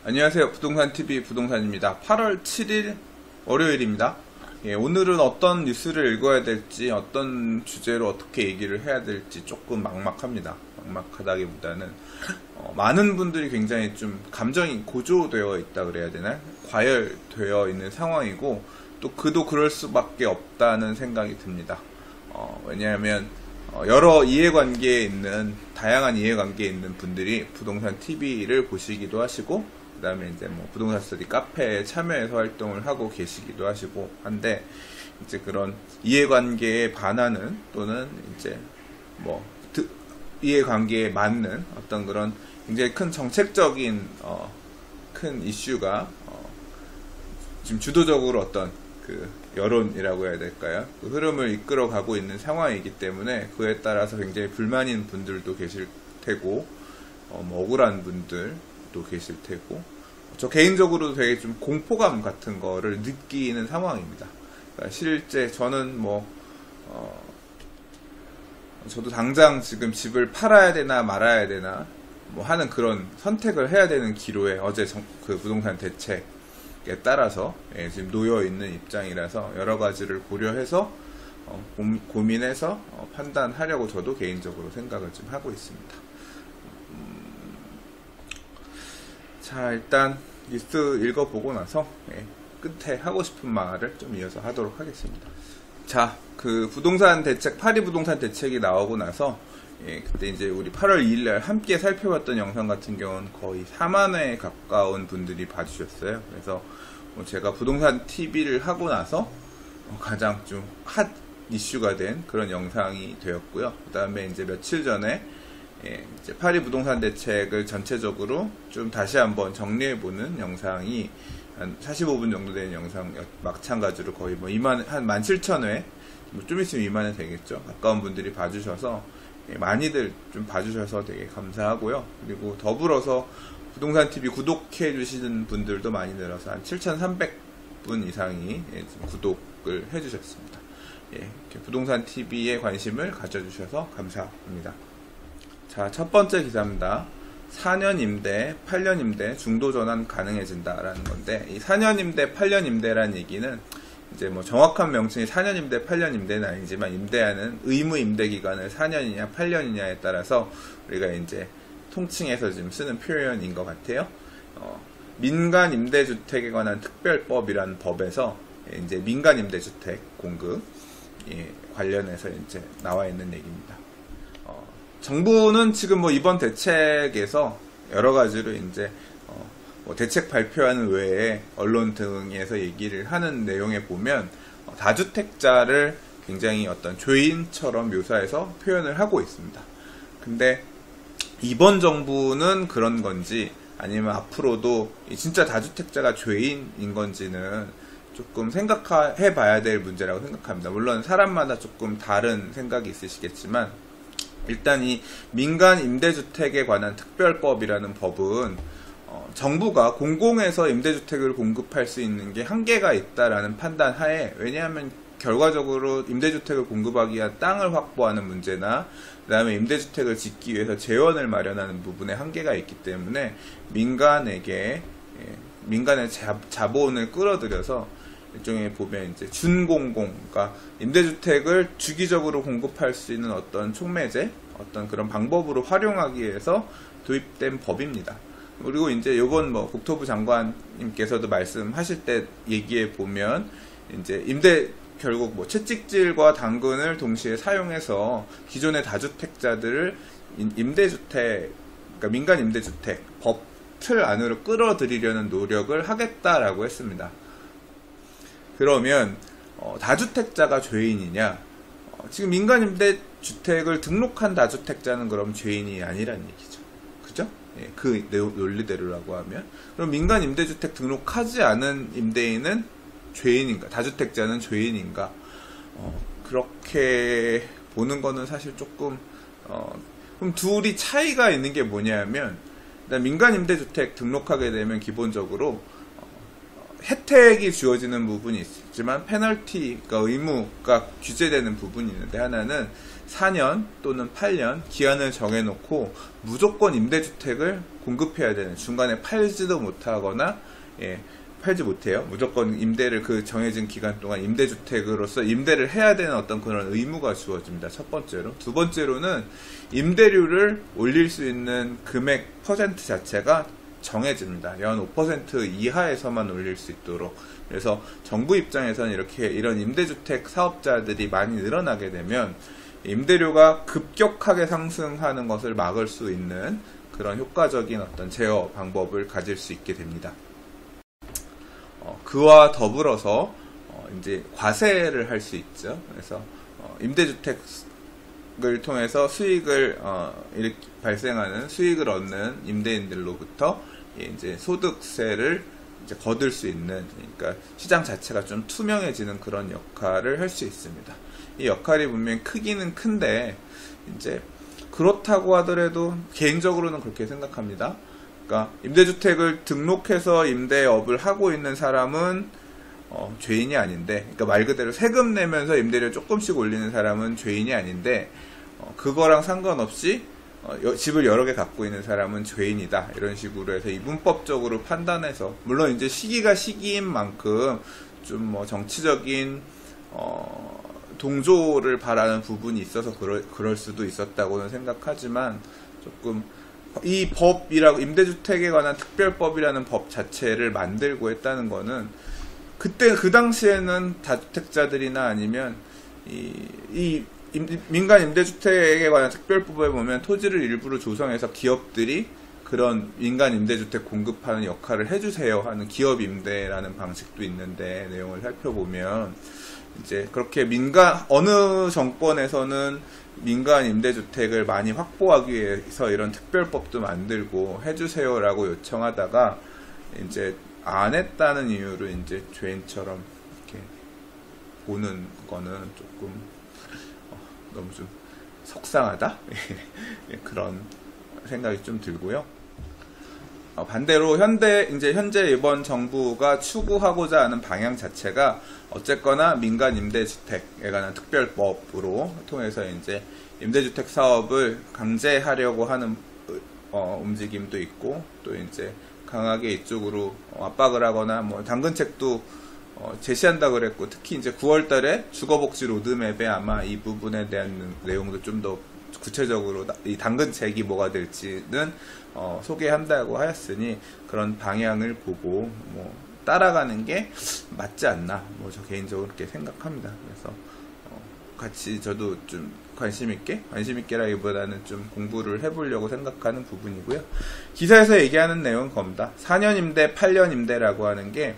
안녕하세요. 부동산TV 부동산입니다. 8월 7일 월요일입니다. 오늘은 어떤 뉴스를 읽어야 될지, 어떤 주제로 어떻게 얘기를 해야 될지 조금 막막합니다. 막막하다기보다는 많은 분들이 굉장히 좀 감정이 고조되어 있다 그래야 되나? 과열되어 있는 상황이고, 또 그도 그럴 수밖에 없다는 생각이 듭니다. 왜냐하면 여러 이해관계에 있는, 다양한 이해관계에 있는 분들이 부동산 TV를 보시기도 하시고, 그 다음에 이제 뭐 부동산 스터디 카페에 참여해서 활동을 하고 계시기도 하시고 한데, 이제 그런 이해관계에 반하는, 또는 이제 뭐 이해관계에 맞는 어떤 그런 굉장히 큰 정책적인 큰 이슈가 지금 주도적으로 어떤 그 여론이라고 해야 될까요? 그 흐름을 이끌어 가고 있는 상황이기 때문에, 그에 따라서 굉장히 불만인 분들도 계실 테고, 뭐 억울한 분들도 계실 테고, 저 개인적으로도 되게 좀 공포감 같은 거를 느끼는 상황입니다. 그러니까 실제 저는 저도 당장 지금 집을 팔아야 되나 말아야 되나 뭐 하는 그런 선택을 해야 되는 기로에, 어제 그 부동산 대책에 따라서 지금 놓여 있는 입장이라서 여러 가지를 고려해서 고민해서 판단하려고 저도 개인적으로 생각을 좀 하고 있습니다. 자, 일단 뉴스 읽어보고 나서 끝에 하고 싶은 말을 좀 이어서 하도록 하겠습니다. 자, 그 부동산 대책, 파리 부동산 대책이 나오고 나서 그때 이제 우리 8월 2일날 함께 살펴봤던 영상 같은 경우는 거의 4만 회에 가까운 분들이 봐주셨어요. 그래서 제가 부동산 TV를 하고 나서 가장 좀 핫 이슈가 된 그런 영상이 되었고요. 그 다음에 이제 며칠 전에 이제 파리 부동산 대책을 전체적으로 좀 다시 한번 정리해보는 영상이 한 45분 정도 되는 영상, 마찬가지로 거의 한 17,000회, 좀 있으면 2만 회 되겠죠. 가까운 분들이 봐주셔서, 많이들 좀 봐주셔서 되게 감사하고요. 그리고 더불어서 부동산 TV 구독해 주시는 분들도 많이 늘어서 한 7,300분 이상이 지금 구독을 해주셨습니다. 이렇게 부동산 TV에 관심을 가져주셔서 감사합니다. 자, 첫 번째 기사입니다. 4년 임대, 8년 임대 중도 전환 가능해진다라는 건데, 이 4년 임대, 8년 임대라는 얘기는 이제 뭐 정확한 명칭이 4년 임대, 8년 임대는 아니지만, 임대하는 의무 임대 기간을 4년이냐 8년이냐에 따라서 우리가 이제 통칭해서 지금 쓰는 표현인 것 같아요. 민간 임대주택에 관한 특별법이라는 법에서 이제 민간 임대주택 공급 관련해서 이제 나와 있는 얘기입니다. 정부는 지금 이번 대책에서 여러 가지로 이제 대책 발표하는 외에 언론 등에서 얘기를 하는 내용에 보면 다주택자를 굉장히 어떤 죄인처럼 묘사해서 표현을 하고 있습니다. 근데 이번 정부는 그런 건지, 아니면 앞으로도 진짜 다주택자가 죄인인 건지는 조금 생각해 봐야 될 문제라고 생각합니다. 물론 사람마다 조금 다른 생각이 있으시겠지만, 일단 이 민간 임대주택에 관한 특별법이라는 법은 정부가 공공에서 임대주택을 공급할 수 있는 게 한계가 있다라는 판단 하에, 왜냐하면 결과적으로 임대주택을 공급하기 위한 땅을 확보하는 문제나, 그 다음에 임대주택을 짓기 위해서 재원을 마련하는 부분에 한계가 있기 때문에 민간의 자본을 끌어들여서 일종의 보면 이제 준공공, 그러니까 임대주택을 주기적으로 공급할 수 있는 어떤 촉매제, 어떤 그런 방법으로 활용하기 위해서 도입된 법입니다. 그리고 이제 요번 국토부 장관님께서도 말씀하실 때 얘기해 보면, 이제 결국 채찍질과 당근을 동시에 사용해서 기존의 다주택자들을 임대주택, 그러니까 민간 임대주택 법 틀 안으로 끌어들이려는 노력을 하겠다라고 했습니다. 그러면 다주택자가 죄인이냐? 지금 민간 임대주택을 등록한 다주택자는 그럼 죄인이 아니라는 얘기죠. 그죠? 그 논리대로라고 하면, 그럼 민간 임대주택 등록하지 않은 임대인은 죄인인가? 다주택자는 죄인인가? 그렇게 보는 거는 사실 조금 그럼 둘이 차이가 있는 게 뭐냐면, 일단 민간 임대주택 등록하게 되면 기본적으로 혜택이 주어지는 부분이 있지만 페널티가, 의무가 규제되는 부분이 있는데, 하나는 4년 또는 8년 기한을 정해놓고 무조건 임대주택을 공급해야 되는, 중간에 팔지도 못하거나 팔지 못해요. 무조건 임대를 그 정해진 기간 동안 임대주택으로서 임대를 해야 되는 어떤 그런 의무가 주어집니다. 첫 번째로. 두 번째로는 임대료를 올릴 수 있는 금액 퍼센트 자체가 정해집니다. 연 5% 이하에서만 올릴 수 있도록. 그래서 정부 입장에서는 이런 임대주택 사업자들이 많이 늘어나게 되면 임대료가 급격하게 상승하는 것을 막을 수 있는 그런 효과적인 어떤 제어 방법을 가질 수 있게 됩니다. 그와 더불어서 이제 과세를 할 수 있죠. 그래서 임대주택을 통해서 수익을 이렇게 발생하는 수익을 얻는 임대인들로부터 이제 소득세를 이제 거둘 수 있는, 그러니까 시장 자체가 좀 투명해지는 그런 역할을 할 수 있습니다. 이 역할이 분명히 크기는 큰데 이제 그렇다고 하더라도 개인적으로는 그렇게 생각합니다. 그러니까 임대주택을 등록해서 임대업을 하고 있는 사람은 죄인이 아닌데, 그러니까 말 그대로 세금 내면서 임대료 조금씩 올리는 사람은 죄인이 아닌데, 그거랑 상관없이 집을 여러 개 갖고 있는 사람은 죄인이다, 이런 식으로 해서 이분법적으로 판단해서, 물론 이제 시기가 시기인 만큼 좀 정치적인 동조를 바라는 부분이 있어서 그럴 수도 있었다고는 생각하지만, 조금 이 법이라고, 임대주택에 관한 특별법이라는 법 자체를 만들고 했다는 거는, 그 당시에는 다주택자들이나 아니면 민간 임대주택에 관한 특별법에 보면 토지를 일부러 조성해서 기업들이 그런 민간 임대주택 공급하는 역할을 해주세요 하는 기업 임대라는 방식도 있는데, 내용을 살펴보면 이제 그렇게 어느 정권에서는 민간 임대주택을 많이 확보하기 위해서 이런 특별법도 만들고 해주세요라고 요청하다가 이제 안 했다는 이유로 이제 죄인처럼 이렇게 보는 거는 조금 너무 좀 속상하다? 그런 생각이 좀 들고요. 반대로 현재 이번 정부가 추구하고자 하는 방향 자체가 어쨌거나 민간 임대주택에 관한 특별법으로 통해서 이제 임대주택 사업을 강제하려고 하는 움직임도 있고, 또 이제 강하게 이쪽으로 압박을 하거나, 당근책도 제시한다 그랬고, 특히 이제 9월달에 주거복지 로드맵에 아마 이 부분에 대한 내용도 좀 더 구체적으로 이 당근책이 뭐가 될지는 소개한다고 하였으니, 그런 방향을 보고 따라가는 게 맞지 않나, 저 개인적으로 그렇게 생각합니다. 그래서 같이 저도 좀 관심있게라기보다는 좀 공부를 해보려고 생각하는 부분이고요. 기사에서 얘기하는 내용은 겁니다. 4년 임대, 8년 임대라고 하는 게,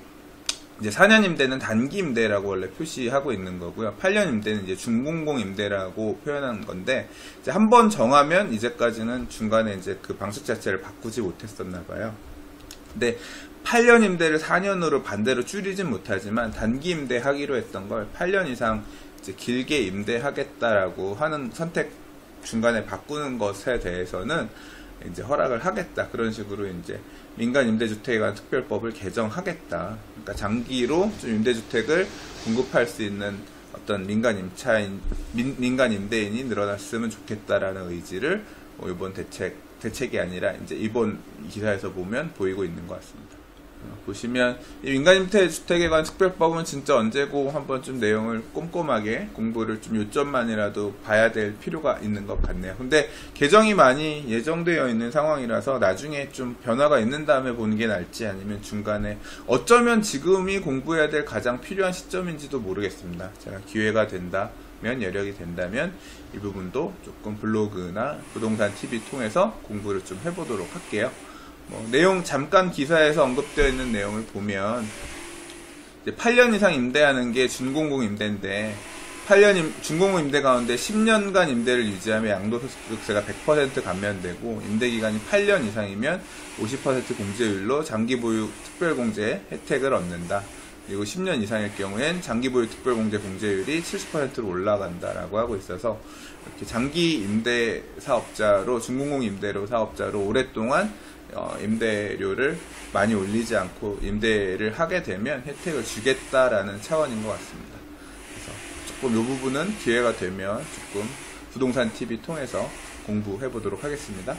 이제 4년 임대는 단기 임대라고 원래 표시하고 있는 거고요. 8년 임대는 이제 준공공 임대라고 표현한 건데, 이제 한번 정하면 이제까지는 중간에 이제 그 방식 자체를 바꾸지 못했었나 봐요. 근데 8년 임대를 4년으로 반대로 줄이진 못하지만, 단기 임대 하기로 했던 걸 8년 이상 이제 길게 임대하겠다라고 하는 선택 중간에 바꾸는 것에 대해서는 이제 허락을 하겠다, 그런 식으로 이제 민간 임대주택에 관한 특별법을 개정하겠다. 그러니까 장기로 좀 임대주택을 공급할 수 있는 어떤 민간 임대인이 늘어났으면 좋겠다라는 의지를 이번 대책이 아니라 이제 이번 기사에서 보면 보이고 있는 것 같습니다. 보시면 이 민간임대주택에 관한 특별법은 진짜 언제고 한번 좀 내용을 꼼꼼하게 공부를 좀 요점만이라도 봐야 될 필요가 있는 것 같네요. 근데 개정이 많이 예정되어 있는 상황이라서 나중에 좀 변화가 있는 다음에 보는 게 나을지, 아니면 중간에 어쩌면 지금이 공부해야 될 가장 필요한 시점인지도 모르겠습니다. 제가 기회가 된다면, 여력이 된다면 이 부분도 조금 블로그나 부동산 TV 통해서 공부를 좀 해보도록 할게요. 내용 잠깐 기사에서 언급되어 있는 내용을 보면, 이제 8년 이상 임대하는 게 준공공 임대인데, 준공공 임대 가운데 10년간 임대를 유지하면 양도소득세가 100% 감면되고, 임대기간이 8년 이상이면 50% 공제율로 장기보유 특별공제 혜택을 얻는다. 그리고 10년 이상일 경우엔 장기보유 특별공제 공제율이 70%로 올라간다라고 하고 있어서, 이렇게 장기 임대 사업자로, 준공공 임대료 사업자로 오랫동안 임대료를 많이 올리지 않고 임대를 하게 되면 혜택을 주겠다라는 차원인 것 같습니다. 그래서 조금 이 부분은 기회가 되면 조금 부동산 TV 통해서 공부해 보도록 하겠습니다.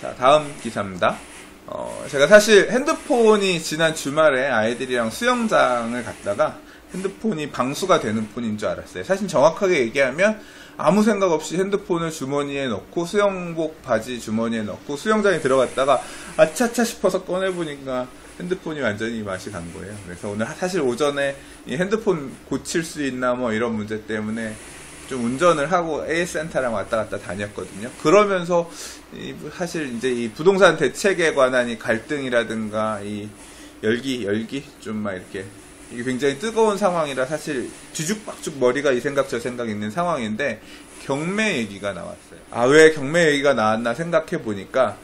자, 다음 기사입니다. 제가 사실 핸드폰이 지난 주말에 아이들이랑 수영장을 갔다가 핸드폰이 방수가 되는 폰인 줄 알았어요. 사실 정확하게 얘기하면 아무 생각 없이 핸드폰을 주머니에 넣고 수영복 바지 주머니에 넣고 수영장에 들어갔다가 아차차 싶어서 꺼내보니까 핸드폰이 완전히 맛이 간 거예요. 그래서 오늘 사실 오전에 이 핸드폰 고칠 수 있나 뭐 이런 문제 때문에 좀 운전을 하고 AS센터랑 왔다 갔다 다녔거든요. 그러면서 사실 이제 이 부동산 대책에 관한 이 갈등이라든가 이 열기 좀 막 이렇게 이게 굉장히 뜨거운 상황이라 사실 뒤죽박죽 머리가 이 생각 저 생각 있는 상황인데 경매 얘기가 나왔어요. 아, 왜 경매 얘기가 나왔나 생각해 보니까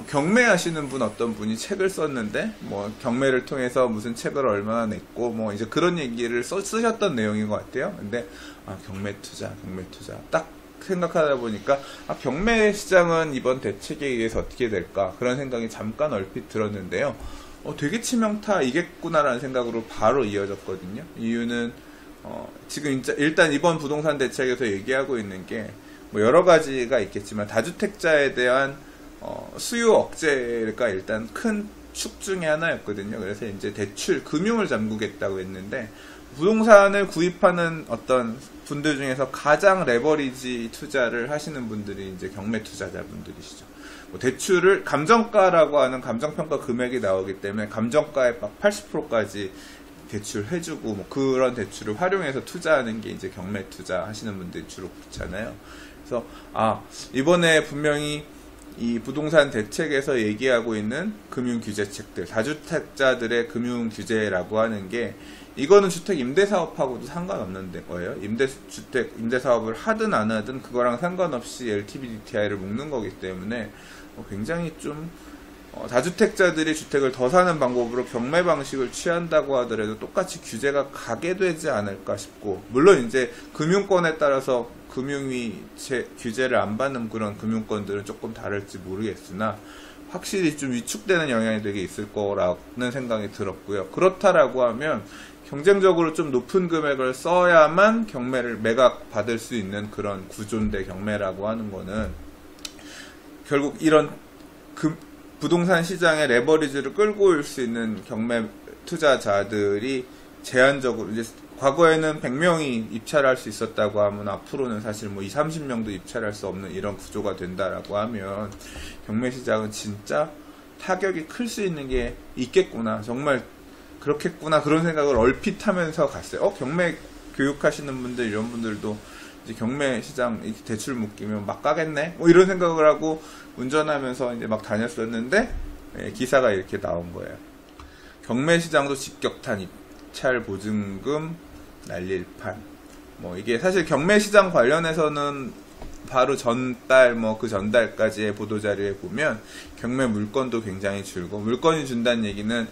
경매하시는 분 어떤 분이 책을 썼는데 뭐 경매를 통해서 무슨 책을 얼마나 냈고 뭐 이제 그런 얘기를 쓰셨던 내용인 것 같아요. 근데 경매 투자 딱 생각하다 보니까 경매 시장은 이번 대책에 의해서 어떻게 될까 그런 생각이 잠깐 얼핏 들었는데요. 되게 치명타이겠구나라는 생각으로 바로 이어졌거든요. 이유는 지금 일단 이번 부동산 대책에서 얘기하고 있는 게 뭐 여러 가지가 있겠지만 다주택자에 대한 수요 억제가 일단 큰 축 중에 하나였거든요. 그래서 이제 대출 금융을 잠그겠다고 했는데 부동산을 구입하는 어떤 분들 중에서 가장 레버리지 투자를 하시는 분들이 이제 경매 투자자분들이시죠. 뭐 대출을 감정가라고 하는 감정평가 금액이 나오기 때문에 감정가의 막 80%까지 대출해주고 뭐 그런 대출을 활용해서 투자하는 게 이제 경매 투자 하시는 분들이 주로 그렇잖아요. 그래서 이번에 분명히 이 부동산 대책에서 얘기하고 있는 금융규제책들, 다주택자들의 금융규제라고 하는 게 이거는 주택 임대사업하고도 상관없는 거예요. 임대사업을 하든 안 하든 그거랑 상관없이 LTV, DTI를 묶는 거기 때문에 굉장히 좀 다주택자들이 주택을 더 사는 방법으로 경매 방식을 취한다고 하더라도 똑같이 규제가 가게 되지 않을까 싶고, 물론 이제 금융권에 따라서 금융위 규제를 안 받는 그런 금융권들은 조금 다를지 모르겠으나 확실히 좀 위축되는 영향이 되게 있을 거라는 생각이 들었고요. 그렇다라고 하면 경쟁적으로 좀 높은 금액을 써야만 경매를 매각 받을 수 있는 그런 구조인데, 경매라고 하는 거는 결국 이런 부동산 시장의 레버리지를 끌고 올 수 있는 경매 투자자들이 제한적으로, 이제 과거에는 100명이 입찰할 수 있었다고 하면 앞으로는 사실 뭐 20, 30명도 입찰할 수 없는 이런 구조가 된다라고 하면 경매 시장은 진짜 타격이 클 수 있는 게 있겠구나, 정말 그렇겠구나, 그런 생각을 얼핏 하면서 갔어요. 경매 교육하시는 분들, 이런 분들도 이제 경매 시장 대출 묶이면 막 가겠네? 뭐 이런 생각을 하고 운전하면서 이제 막 다녔었는데, 기사가 이렇게 나온 거예요. 경매 시장도 직격탄, 입찰 보증금 날릴판. 뭐 이게 사실 경매 시장 관련해서는 바로 전달, 뭐 그 전달까지의 보도자료에 보면 경매 물건도 굉장히 줄고, 물건이 준다는 얘기는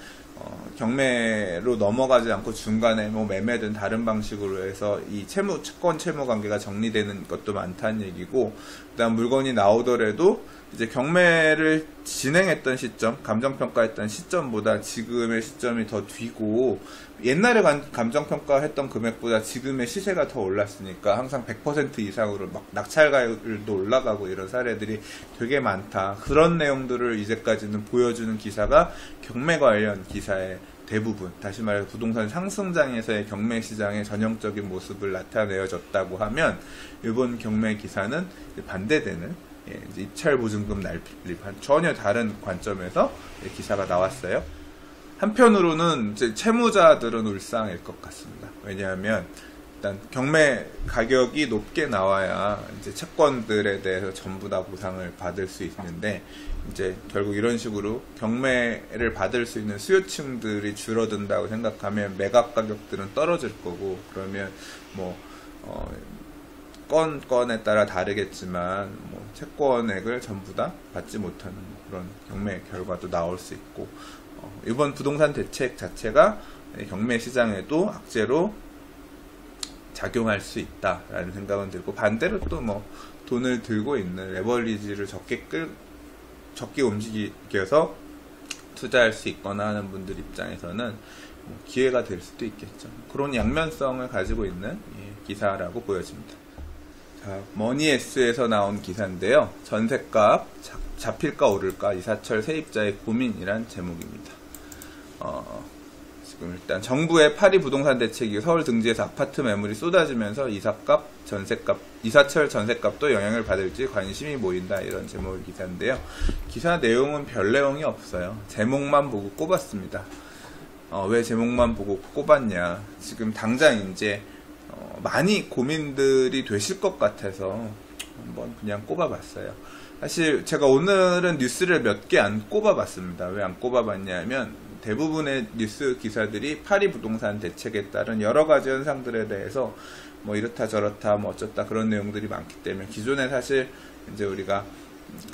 경매로 넘어가지 않고 중간에 뭐 매매든 다른 방식으로 해서 이 채권 채무 관계가 정리되는 것도 많다는 얘기고, 그다음 물건이 나오더라도 이제 경매를 진행했던 시점, 감정평가했던 시점보다 지금의 시점이 더 뒤고, 옛날에 감정평가했던 금액보다 지금의 시세가 더 올랐으니까 항상 100% 이상으로 막 낙찰가율도 올라가고 이런 사례들이 되게 많다. 그런 내용들을 이제까지는 보여주는 기사가 경매 관련 기사의 대부분, 다시 말해서 부동산 상승장에서의 경매 시장의 전형적인 모습을 나타내어줬다고 하면, 이번 경매 기사는 반대되는, 이제 입찰 보증금 날릴판, 전혀 다른 관점에서 기사가 나왔어요. 한편으로는 이제 채무자들은 울상일 것 같습니다. 왜냐하면 일단 경매 가격이 높게 나와야 이제 채권들에 대해서 전부 다 보상을 받을 수 있는데, 이제 결국 이런 식으로 경매를 받을 수 있는 수요층들이 줄어든다고 생각하면 매각 가격들은 떨어질 거고, 그러면 뭐 건에 따라 다르겠지만 뭐 채권액을 전부 다 받지 못하는 그런 경매 결과도 나올 수 있고, 이번 부동산 대책 자체가 경매 시장에도 악재로 작용할 수 있다라는 생각은 들고, 반대로 또 뭐 돈을 들고 있는 레버리지를 적게 움직여서 투자할 수 있거나 하는 분들 입장에서는 뭐 기회가 될 수도 있겠죠. 그런 양면성을 가지고 있는 기사라고 보여집니다. 자, 머니에스에서 나온 기사인데요. 전셋값 잡힐까 오를까 이사철 세입자의 고민이란 제목입니다. 지금 일단 정부의 파리 부동산 대책이 서울 등지에서 아파트 매물이 쏟아지면서 이사값, 전셋값, 이사철 전셋값도 영향을 받을지 관심이 모인다, 이런 제목의 기사인데요. 기사 내용은 별 내용이 없어요. 제목만 보고 꼽았습니다. 왜 제목만 보고 꼽았냐? 지금 당장 이제 많이 고민들이 되실 것 같아서 한번 그냥 꼽아봤어요. 사실 제가 오늘은 뉴스를 몇 개 안 꼽아봤습니다. 왜 안 꼽아봤냐면 대부분의 뉴스 기사들이 파리 부동산 대책에 따른 여러 가지 현상들에 대해서 뭐 이렇다 저렇다 뭐 어쩌다 그런 내용들이 많기 때문에, 기존에 사실 이제 우리가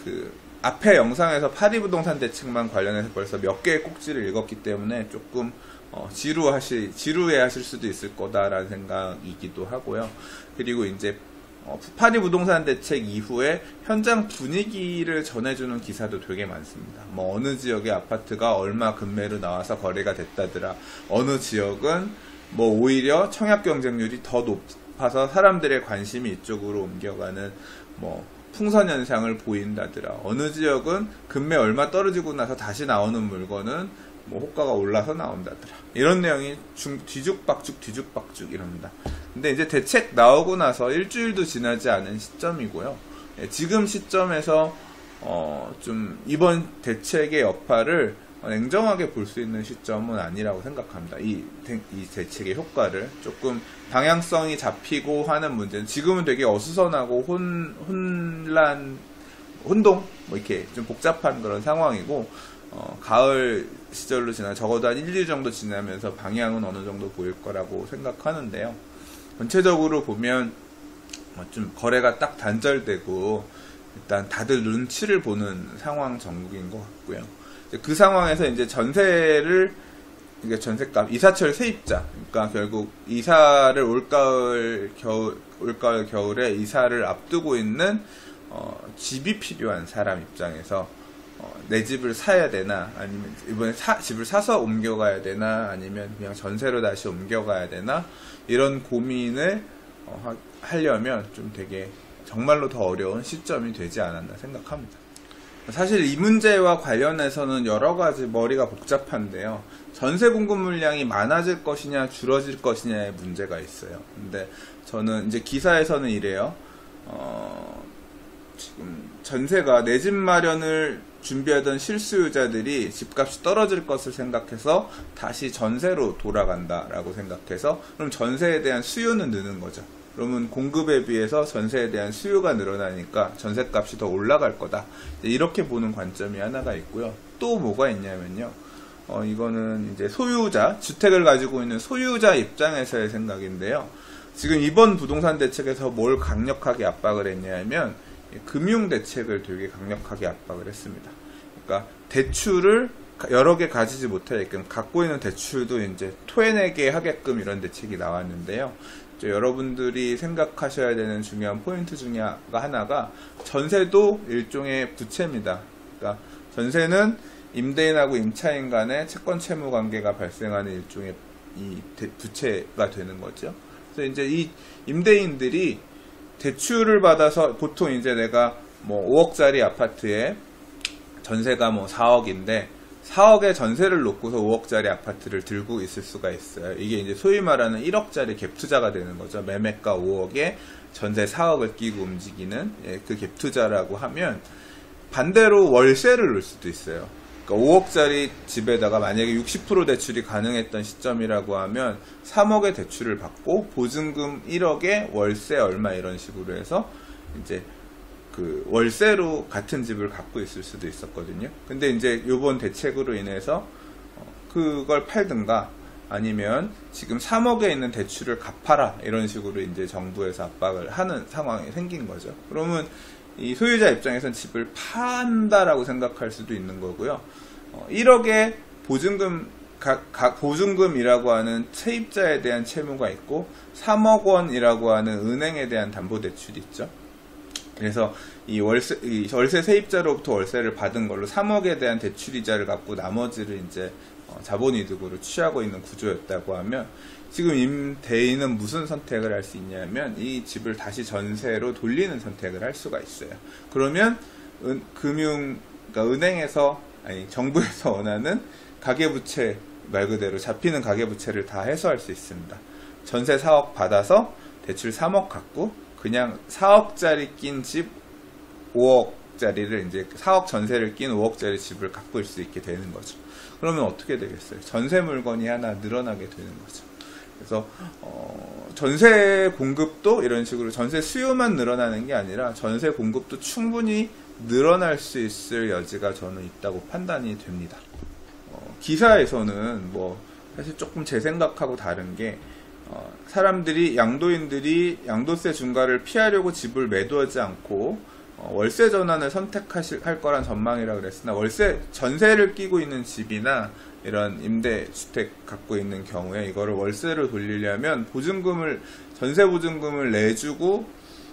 그 앞에 영상에서 파리 부동산 대책만 관련해서 벌써 몇 개의 꼭지를 읽었기 때문에 조금 지루해 하실 수도 있을 거다라는 생각이기도 하고요. 그리고 이제 파리 부동산 대책 이후에 현장 분위기를 전해주는 기사도 되게 많습니다. 뭐 어느 지역의 아파트가 얼마 금매로 나와서 거래가 됐다더라, 어느 지역은 뭐 오히려 청약 경쟁률이 더 높아서 사람들의 관심이 이쪽으로 옮겨가는 뭐 풍선 현상을 보인다더라, 어느 지역은 금매 얼마 떨어지고 나서 다시 나오는 물건은 뭐 호가가 올라서 나온다더라, 이런 내용이 뒤죽박죽 이럽니다. 근데 이제 대책 나오고 나서 일주일도 지나지 않은 시점이고요. 지금 시점에서 좀 이번 대책의 여파를 냉정하게 볼 수 있는 시점은 아니라고 생각합니다. 이 대책의 효과를 조금 방향성이 잡히고 하는 문제는, 지금은 되게 어수선하고 혼동 뭐 이렇게 좀 복잡한 그런 상황이고, 가을 시절로 적어도 한 1, 2주 정도 지나면서 방향은 어느 정도 보일 거라고 생각하는데요. 전체적으로 보면 좀 거래가 딱 단절되고 일단 다들 눈치를 보는 상황 전국인 것 같고요. 그 상황에서 이제 전세값, 이사철 세입자, 그러니까 결국 이사를 올가을 겨울에 이사를 앞두고 있는 집이 필요한 사람 입장에서 내 집을 사야 되나, 아니면 이번에 집을 사서 옮겨가야 되나, 아니면 그냥 전세로 다시 옮겨가야 되나, 이런 고민을 하려면 좀 되게 정말로 더 어려운 시점이 되지 않았나 생각합니다. 사실 이 문제와 관련해서는 여러 가지 머리가 복잡한데요. 전세 공급 물량이 많아질 것이냐 줄어질 것이냐의 문제가 있어요. 근데 저는 이제 기사에서는 이래요. 지금 전세가 내 집 마련을 준비하던 실수요자들이 집값이 떨어질 것을 생각해서 다시 전세로 돌아간다라고 생각해서, 그럼 전세에 대한 수요는 느는 거죠. 그러면 공급에 비해서 전세에 대한 수요가 늘어나니까 전세값이 더 올라갈 거다, 이렇게 보는 관점이 하나가 있고요. 또 뭐가 있냐면요, 이거는 이제 주택을 가지고 있는 소유자 입장에서의 생각인데요. 지금 이번 부동산 대책에서 뭘 강력하게 압박을 했냐면 금융 대책을 되게 강력하게 압박을 했습니다. 그러니까 대출을 여러 개 가지지 못하게끔, 갖고 있는 대출도 이제 토해내게 하게끔 이런 대책이 나왔는데요. 여러분들이 생각하셔야 되는 중요한 포인트 중에 하나가, 전세도 일종의 부채입니다. 그러니까 전세는 임대인하고 임차인 간의 채권 채무 관계가 발생하는 일종의 부채가 되는 거죠. 그래서 이제 이 임대인들이 대출을 받아서, 보통 이제 내가 뭐 5억짜리 아파트에 전세가 뭐 4억인데 4억의 전세를 놓고서 5억짜리 아파트를 들고 있을 수가 있어요. 이게 이제 소위 말하는 1억짜리 갭 투자가 되는 거죠. 매매가 5억에 전세 4억을 끼고 움직이는 그 갭 투자라고 하면, 반대로 월세를 넣을 수도 있어요. 그러니까 5억짜리 집에다가 만약에 60% 대출이 가능했던 시점이라고 하면 3억의 대출을 받고 보증금 1억에 월세 얼마, 이런 식으로 해서 이제 그 월세로 같은 집을 갖고 있을 수도 있었거든요. 근데 이제 요번 대책으로 인해서 그걸 팔든가, 아니면 지금 3억에 있는 대출을 갚아라, 이런 식으로 이제 정부에서 압박을 하는 상황이 생긴 거죠. 그러면 이 소유자 입장에서는 집을 판다라고 생각할 수도 있는 거고요. 1억의 보증금이라고 하는 세입자에 대한 채무가 있고, 3억 원이라고 하는 은행에 대한 담보대출이 있죠. 그래서 이 월세 세입자로부터 월세를 받은 걸로 3억에 대한 대출이자를 갚고 나머지를 이제 자본이득으로 취하고 있는 구조였다고 하면, 지금 임대인은 무슨 선택을 할 수 있냐면 이 집을 다시 전세로 돌리는 선택을 할 수가 있어요. 그러면 그러니까 은행에서, 아니 정부에서 원하는 가계부채, 말 그대로 잡히는 가계부채를 다 해소할 수 있습니다. 전세 4억 받아서 대출 3억 갖고 그냥 4억짜리 낀 집 5억짜리를 이제 4억 전세를 낀 5억짜리 집을 갖고 있을 수 있게 되는 거죠. 그러면 어떻게 되겠어요? 전세 물건이 하나 늘어나게 되는 거죠. 그래서 전세 공급도 이런 식으로 전세 수요만 늘어나는 게 아니라 전세 공급도 충분히 늘어날 수 있을 여지가 저는 있다고 판단이 됩니다. 기사에서는 뭐 사실 조금 제 생각하고 다른 게, 양도인들이 양도세 중과를 피하려고 집을 매도하지 않고 월세 전환을 선택할 거란 전망이라 그랬으나, 전세를 끼고 있는 집이나 이런 임대주택 갖고 있는 경우에 이거를 월세로 돌리려면 전세 보증금을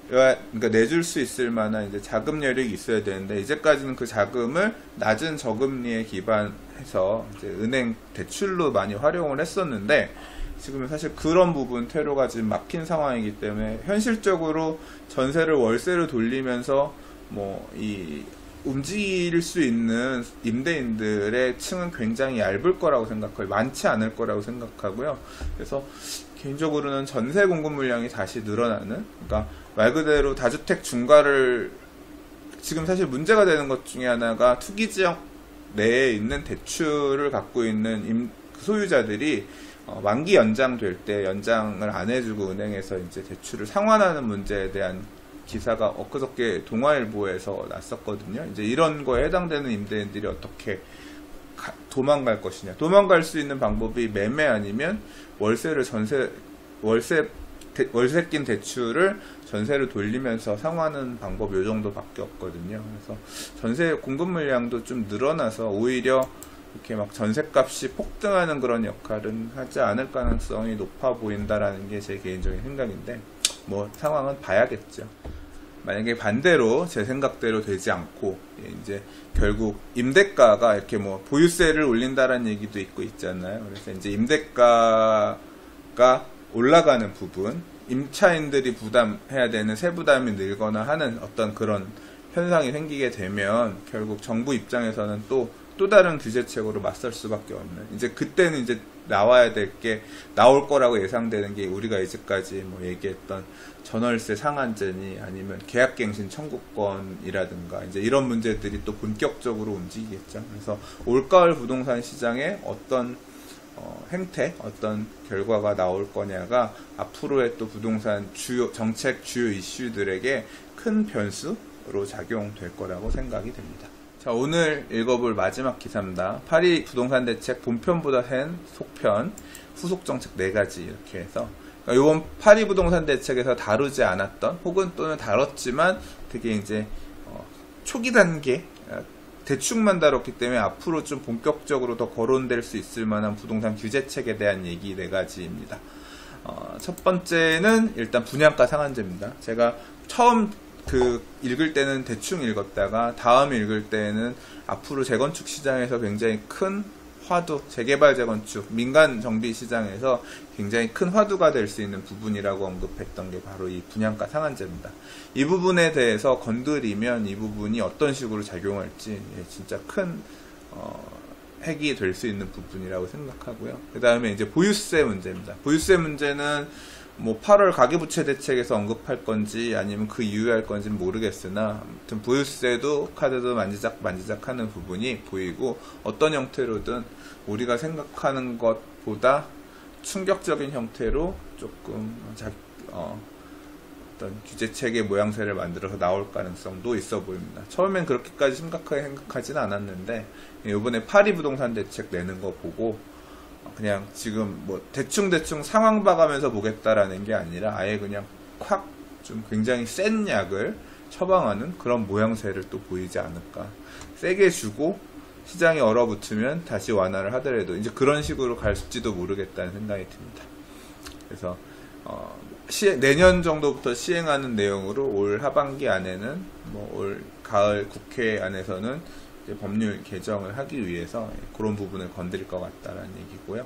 그러니까 내줄 수 있을 만한 이제 자금 여력이 있어야 되는데, 이제까지는 그 자금을 낮은 저금리에 기반해서 이제 은행 대출로 많이 활용을 했었는데, 지금은 사실 그런 부분 퇴로가 지금 막힌 상황이기 때문에 현실적으로 전세를 월세로 돌리면서 움직일 수 있는 임대인들의 층은 굉장히 얇을 거라고 생각해요. 많지 않을 거라고 생각하고요. 그래서 개인적으로는 전세 공급 물량이 다시 늘어나는, 그러니까 말 그대로 다주택 중과를, 지금 사실 문제가 되는 것 중에 하나가 투기지역 내에 있는 대출을 갖고 있는 소유자들이 만기 연장될 때 연장을 안 해주고 은행에서 이제 대출을 상환하는 문제에 대한 기사가 엊그저께 동아일보에서 났었거든요. 이제 이런 거에 해당되는 임대인들이 어떻게 도망갈 것이냐. 도망갈 수 있는 방법이 매매 아니면 월세 낀 대출을 전세로 돌리면서 상환하는 방법, 요 정도밖에 없거든요. 그래서 전세 공급 물량도 좀 늘어나서 오히려 이렇게 막 전세값이 폭등하는 그런 역할은 하지 않을 가능성이 높아 보인다라는 게 제 개인적인 생각인데, 뭐 상황은 봐야겠죠. 만약에 반대로 제 생각대로 되지 않고 이제 결국 임대가가 이렇게 보유세를 올린다라는 얘기도 있고 있잖아요. 그래서 이제 임대가가 올라가는 부분, 임차인들이 부담해야 되는 세부담이 늘거나 하는 어떤 그런 현상이 생기게 되면 결국 정부 입장에서는 또 다른 규제책으로 맞설 수밖에 없는, 이제 그때는 이제 나올 거라고 예상되는 게 우리가 이제까지 얘기했던 전월세 상한제니 아니면 계약갱신 청구권이라든가 이제 이런 문제들이 또 본격적으로 움직이겠죠. 그래서 올가을 부동산 시장에 어떤 행태, 어떤 결과가 나올 거냐가 앞으로의 또 부동산 정책 주요 이슈들에게 큰 변수로 작용될 거라고 생각이 됩니다. 자, 오늘 읽어볼 마지막 기사입니다. 파리 부동산 대책 본편보다 센 속편, 후속 정책 4가지 이렇게 해서, 이번 파리 부동산 대책에서 다루지 않았던, 혹은 또는 다뤘지만 되게 이제 초기 단계 대충만 다뤘기 때문에 앞으로 좀 본격적으로 더 거론될 수 있을 만한 부동산 규제책에 대한 얘기 4가지입니다. 첫 번째는 일단 분양가 상한제입니다. 제가 처음 읽을 때는 대충 읽었다가 다음 읽을 때는 앞으로 재건축 시장에서 굉장히 큰 화두, 재개발 재건축, 민간 정비 시장에서 굉장히 큰 화두가 될 수 있는 부분이라고 언급했던 게 바로 이 분양가 상한제입니다. 이 부분에 대해서 건드리면 이 부분이 어떤 식으로 작용할지 진짜 큰 핵이 될 수 있는 부분이라고 생각하고요. 그 다음에 이제 보유세 문제입니다. 보유세 문제는 8월 가계부채 대책에서 언급할 건지 아니면 그 이후에 할 건지는 모르겠으나, 아무튼 보유세도 카드도 만지작 하는 부분이 보이고, 어떤 형태로든 우리가 생각하는 것보다 충격적인 형태로 조금 어떤 규제체계 모양새를 만들어서 나올 가능성도 있어 보입니다. 처음엔 그렇게까지 심각하게 생각하지는 않았는데, 이번에 파리 부동산 대책 내는 거 보고 그냥 지금 대충 상황 봐가면서 보겠다라는 게 아니라 아예 그냥 콱 좀 굉장히 센 약을 처방하는 그런 모양새를 또 보이지 않을까. 세게 주고 시장이 얼어붙으면 다시 완화를 하더라도 이제 그런 식으로 갈지도 모르겠다는 생각이 듭니다. 그래서 내년 정도부터 시행하는 내용으로 올 하반기 안에는 뭐 올 가을 국회 안에서는 이제 법률 개정을 하기 위해서 그런 부분을 건드릴 것 같다라는 얘기고요.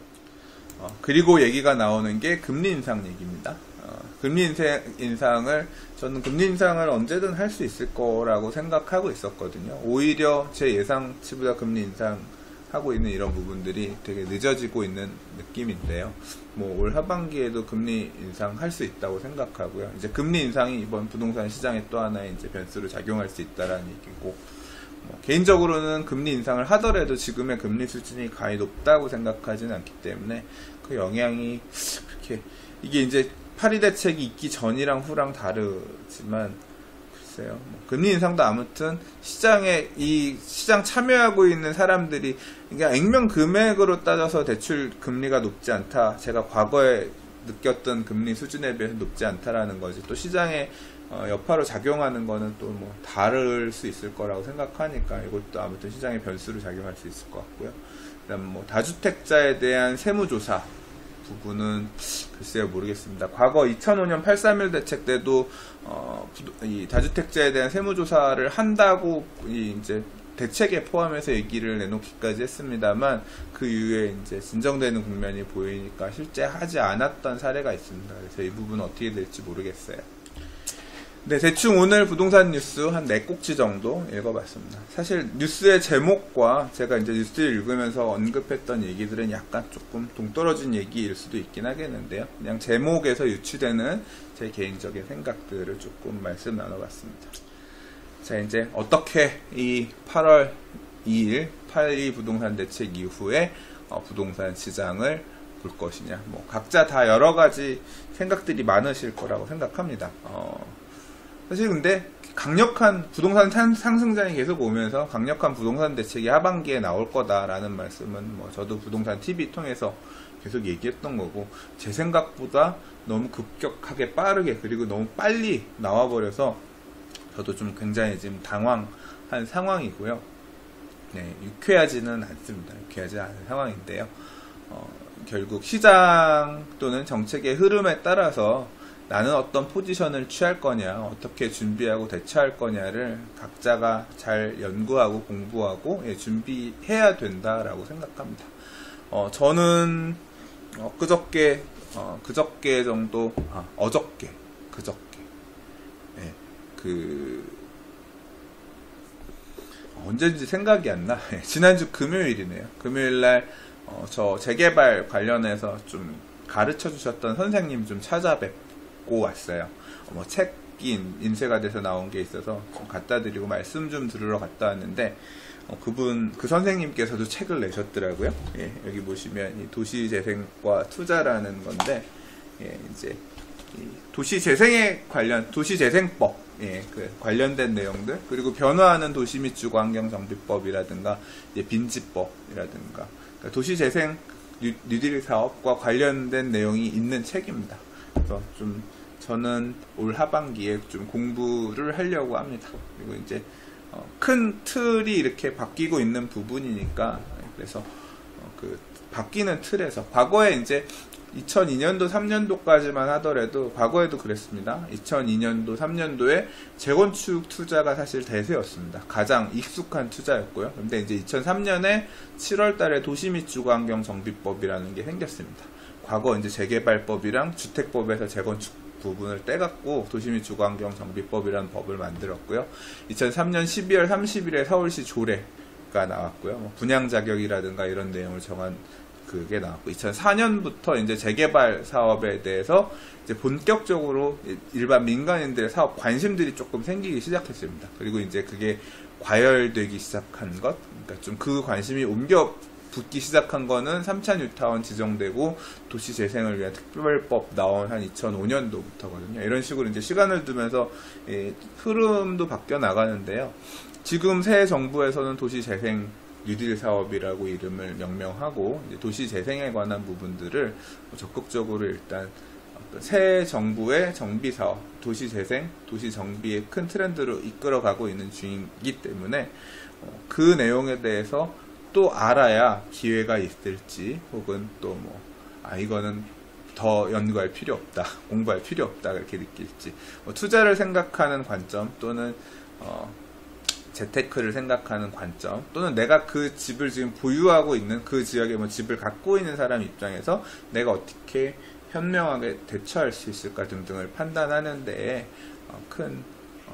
그리고 얘기가 나오는 게 금리 인상 얘기입니다. 금리 인상을 저는 금리 인상을 언제든 할 수 있을 거라고 생각하고 있었거든요. 오히려 제 예상치보다 금리 인상하고 있는 이런 부분들이 되게 늦어지고 있는 느낌인데요. 뭐 올 하반기에도 금리 인상할 수 있다고 생각하고요. 이제 금리 인상이 이번 부동산 시장에 또 하나의 이제 변수로 작용할 수 있다라는 얘기고, 개인적으로는 금리 인상을 하더라도 지금의 금리 수준이 가히 높다고 생각하지는 않기 때문에 그 영향이 그렇게, 이게 이제 파리 대책이 있기 전이랑 후랑 다르지만 글쎄요. 금리 인상도 아무튼 시장 참여하고 있는 사람들이, 그러니까 액면 금액으로 따져서 대출 금리가 높지 않다, 제가 과거에 느꼈던 금리 수준에 비해서 높지 않다라는 거지, 또 시장에 여파로 작용하는 거는 또 뭐 다를 수 있을 거라고 생각하니까 이것도 아무튼 시장의 변수로 작용할 수 있을 것 같고요. 그다음 뭐 다주택자에 대한 세무조사 부분은 글쎄요, 모르겠습니다. 과거 2005년 831 대책 때도 이 다주택자에 대한 세무조사를 한다고 이제 대책에 포함해서 얘기를 내놓기까지 했습니다만, 그 이후에 이제 진정되는 국면이 보이니까 실제 하지 않았던 사례가 있습니다. 그래서 이 부분은 어떻게 될지 모르겠어요. 네, 대충 오늘 부동산 뉴스 한 4꼭지 정도 읽어봤습니다. 사실 뉴스의 제목과 제가 이제 뉴스를 읽으면서 언급했던 얘기들은 약간 조금 동떨어진 얘기일 수도 있긴 하겠는데요. 그냥 제목에서 유추되는 제 개인적인 생각들을 조금 말씀 나눠봤습니다. 자, 이제 어떻게 이 8월 2일 8.2 부동산 대책 이후에 부동산 시장을 볼 것이냐. 뭐 각자 다 여러 가지 생각들이 많으실 거라고 생각합니다. 사실 근데 강력한 부동산 상승장이 계속 오면서 강력한 부동산 대책이 하반기에 나올 거다라는 말씀은 뭐 저도 부동산 TV 통해서 계속 얘기했던 거고, 제 생각보다 너무 급격하게 빠르게 그리고 너무 빨리 나와버려서 저도 좀 굉장히 지금 당황한 상황이고요. 네, 유쾌하지는 않습니다. 유쾌하지 않은 상황인데요. 결국 시장 또는 정책의 흐름에 따라서 나는 어떤 포지션을 취할 거냐, 어떻게 준비하고 대처할 거냐를 각자가 잘 연구하고 공부하고 준비해야 된다라고 생각합니다. 저는 그저께 정도, 어저께 언제인지 생각이 안 나. 지난주 금요일이네요. 금요일날 저 재개발 관련해서 좀 가르쳐 주셨던 선생님 좀 찾아뵙고 왔어요. 뭐 책이 인쇄가 돼서 나온 게 있어서 좀 갖다 드리고 말씀 좀 들으러 갔다 왔는데, 그 선생님께서도 책을 내셨더라고요. 예, 여기 보시면 이 도시재생과 투자라는 건데, 이제 이 도시재생에 관련 도시재생법, 그 관련된 내용들, 그리고 변화하는 도시 및 주거환경정비법이라든가 이제 빈집법이라든가, 그러니까 도시재생 뉴딜 사업과 관련된 내용이 있는 책입니다. 그래서 좀 저는 올 하반기에 좀 공부를 하려고 합니다. 그리고 이제 큰 틀이 이렇게 바뀌고 있는 부분이니까, 그래서 그 바뀌는 틀에서 과거에 이제 2002년도 3년도까지만 하더라도 과거에도 그랬습니다. 2002년도 3년도에 재건축 투자가 사실 대세였습니다. 가장 익숙한 투자였고요. 근데 이제 2003년에 7월 달에 도시 및 주거환경 정비법이라는 게 생겼습니다. 과거 이제 재개발법이랑 주택법에서 재건축 부분을 떼갖고 도시 및 주거환경 정비법이라는 법을 만들었고요. 2003년 12월 30일에 서울시 조례가 나왔고요. 뭐 분양 자격이라든가 이런 내용을 정한 그게 나왔고, 2004년부터 이제 재개발 사업에 대해서 이제 본격적으로 일반 민간인들의 사업 관심들이 조금 생기기 시작했습니다. 그리고 이제 그게 과열되기 시작한 것, 그러니까 좀 그 관심이 옮겨 붙기 시작한 거는 3차 뉴타운 지정되고 도시 재생을 위한 특별법 나온 한 2005년도부터거든요. 이런 식으로 이제 시간을 두면서 흐름도 바뀌어 나가는데요. 지금 새 정부에서는 도시 재생 뉴딜 사업이라고 이름을 명명하고 이제 도시 재생에 관한 부분들을 적극적으로 일단 새 정부의 정비 사업, 도시 재생, 도시 정비의 큰 트렌드로 이끌어가고 있는 중이기 때문에 그 내용에 대해서 또 알아야 기회가 있을지, 혹은 또 뭐 이거는 더 연구할 필요 없다, 공부할 필요 없다 그렇게 느낄지, 투자를 생각하는 관점 또는 재테크를 생각하는 관점, 또는 내가 그 집을 지금 보유하고 있는 그 지역에 집을 갖고 있는 사람 입장에서 내가 어떻게 현명하게 대처할 수 있을까 등등을 판단하는 데에 큰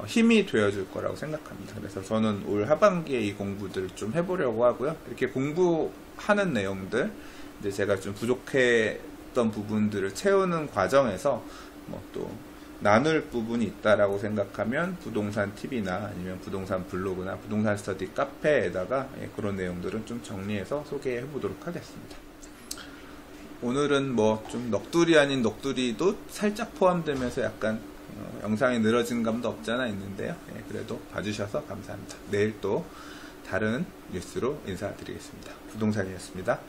힘이 되어줄 거라고 생각합니다. 그래서 저는 올 하반기에 이 공부들을 좀 해보려고 하고요. 이렇게 공부하는 내용들, 이제 제가 좀 부족했던 부분들을 채우는 과정에서 또 나눌 부분이 있다라고 생각하면 부동산 팁이나 아니면 부동산 블로그나 부동산 스터디 카페에다가 그런 내용들은 좀 정리해서 소개해 보도록 하겠습니다. 오늘은 좀 넋두리 아닌 넋두리도 살짝 포함되면서 약간 영상이 늘어진 감도 없지 않아 있는데요. 그래도 봐주셔서 감사합니다. 내일 또 다른 뉴스로 인사드리겠습니다. 부동산이었습니다.